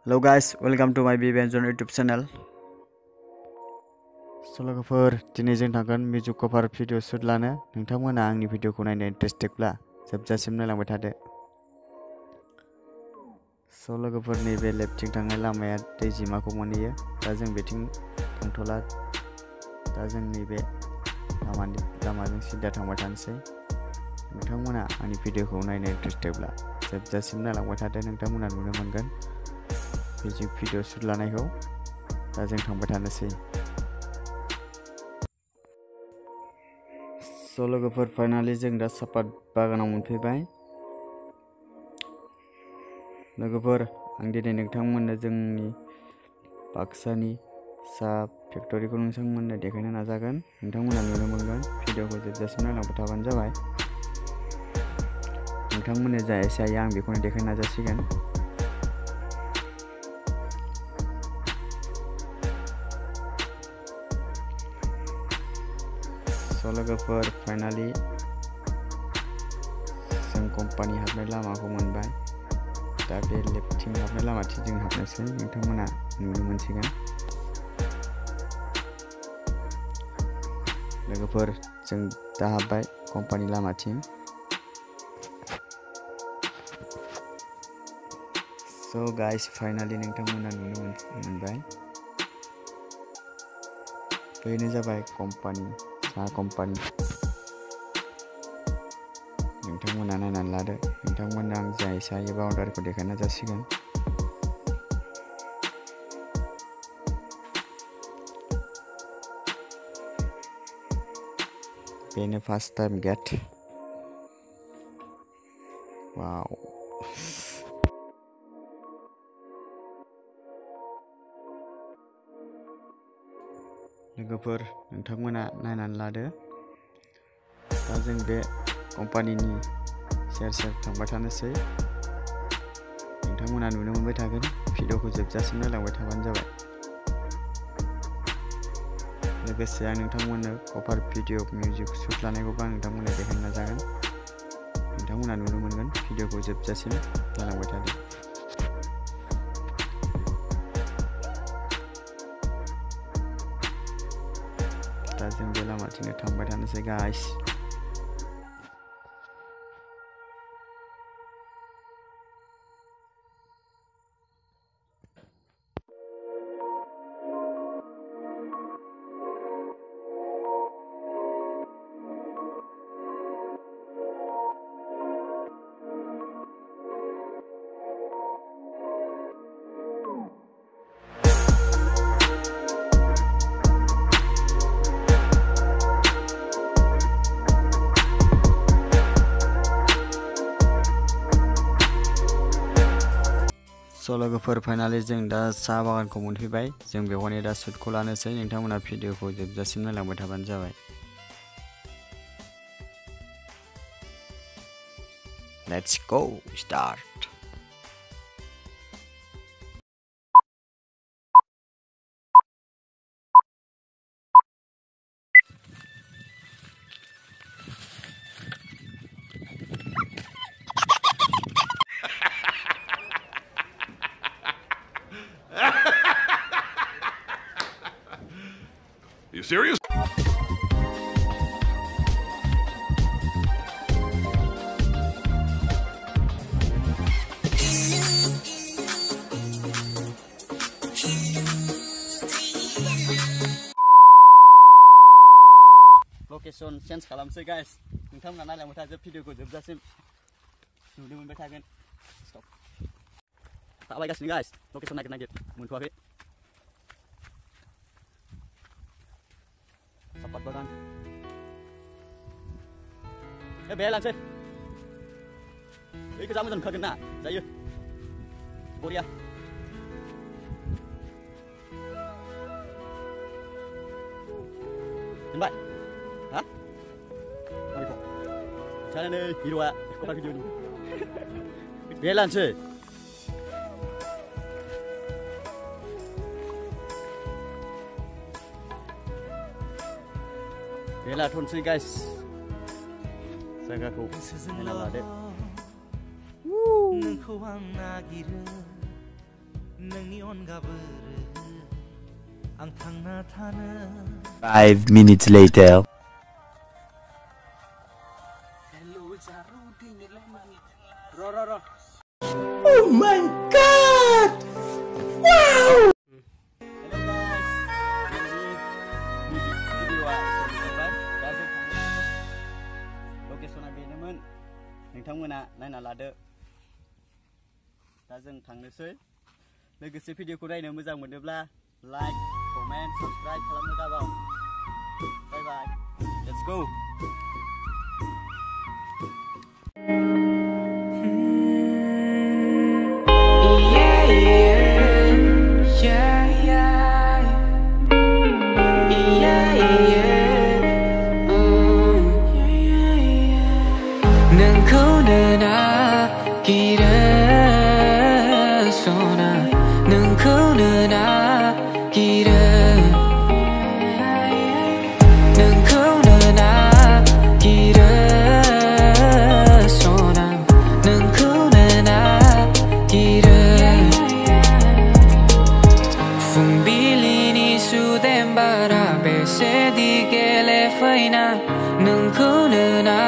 Hello guys, welcome to my Benjon YouTube channel. So लोगोफोर दिनै जों थांगोन मिउजिक कभार भिडिअ शुट लानो नोंथांमोना आंनि भिडिअखौ नायनो इन्टारेस्टेडब्ला जोबजासिम नायलांबाय थादो। So लोगोफोर नैबे लेफ्टथिं थांनाय लामाया दैजिमाखौ मोनहैयो। दा जों बेथिं थांथ'ला। दा जों नैबे लामाजों सिदा थांबाय थानोसै। नोंथांमोना आंनि भिडिअखौ नायनो इन्टारेस्टेडब्ला जोबजासिम नायलांबाय थादो। नोंथांमोना नुनो मोनगोन मिउजिक भिडिअ शुट लानायखौ। दा जों थांबाय थानोसै। So लोगोफोर फाइनालि जों दा सापात बागानाव मोनफैबाय। लोगोफोर आं दिनै नोंथांमोननो जोंनि बाक्सानि साहा फेक्टरिखौ नोंथांमोननो देखायनो नाजागोन। नोंथांमोना नुनो मोनगोन भिडिअखौ जोबजासिम नायलांबाय थाबानो जाबाय। नोंथांमोननो जा एसे हायो आं बेखौनो देखायनो नाजासिगोन। So लोगोफोर फाइनालि जों कम्पानि हाबनाय लामाखौ मोनबाय। दा बे लेफ्टथिं हाबनाय लामाथिं जों हाबनोसै। नोंथांमोना नुनो मोनसिगोन। लोगोफोर जों दा हाबबाय कम्पानि लामाथिं। So गाइस फाइनालि नोंथांमोना नुनो मोनबाय। बेनो जाबाय कम्पानि साहा कम्पानि। नोंथांमोना नायनानै लादो। नोंथांमोना आं जा एसे हायो बाउन्डारिखौ देखायना जासिगोन। बेनो फार्स्ट टाइम गेट। वाव। लोगोफोर नोंथांमोना नायनानै लादो। दा जों बे कम्पानिनि सेर थांबाय थानोसै। नोंथांमोना नुनो मोनबाय थागोन। भिडिअखौ जोबजासिम नायलांबाय थाबानो जाबाय। लोगोसे आं नोंथांमोननो कभार भिडिअ मिउजिक शुट लानायखौबो आं नोंथांमोननो देखायनो नाजागोन। नोंथांमोना नुनो मोनगोन भिडिअखौ जोबजासिम नायलांबाय थादो। दा जों बे लामाथिंनो थांबाय थानोसै गाइस। So लोगोफोर फाइनालि जों दा साहा बागानखौ मोनफैबाय। जों बेवहायनो दा शुटखौ लानोसै। नोंथांमोना भिडिअखौ जोबजासिम नायलांबाय थाबानो जाबाय। Let's go start. Are you serious? Location change खालामसै guys. नोंथांमोना नायलांबाय थादो भिडिअखौ जोबजासिम नुनो मोनबाय थागोन। Stop. थाबायगासिनो guys. Location नागिर मोनथ'वाखै। सापात बागान। बेहाय लांसै। गोजा मोजां नुखागोन ना? जायो। बरिया। दोनबाय? हा? मानिखौ? जाना नै हिर'आ कभार भिडिअनि। बेहाय लांसै। बेला थनसै गाइस। जायगाखौ नायना लादो। नोंखौ आं नागिरो 5 minutes later. Oh my god! Wow! Hello guys, video जोबबाय दा जों लकेसना बेनोमोन नोंथांमोना नायना लादो दा जों थांनोसै लोगोसे भिडिअखौ नायनो मोजां मोनोब्ला लाइक कमेन्ट सब्सक्राइब खालामनो दाबाव bye bye let's go nungku na